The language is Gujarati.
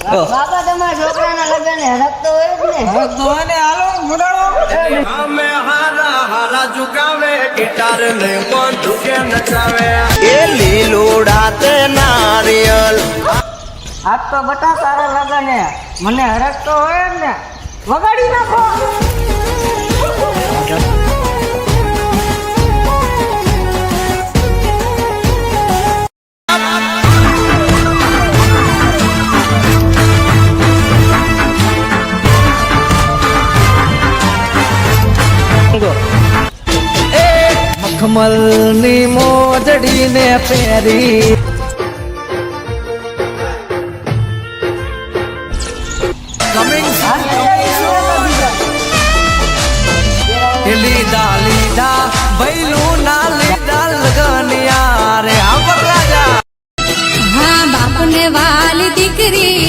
બાપા તમારા છોકરાના લગન હરકતો હોય જ ને. હરકતો હોય ને હાલો મોડાળો. અમે હારા હારા ઝુકાવે ગિટાર ને કોણ ઝુકે નચાવે એ લીલોડા તે નારિયેલ આજ તો બટા સારા લગન હે, મને હરકતો હોય જ ને. વગાડી નાખો. મખમલ ની મોજડી ને પહેરી લીધા લીધા ભૈલું ના લીધા લગનિયા રે આ રાજા. હા બાપને વાલી દીકરી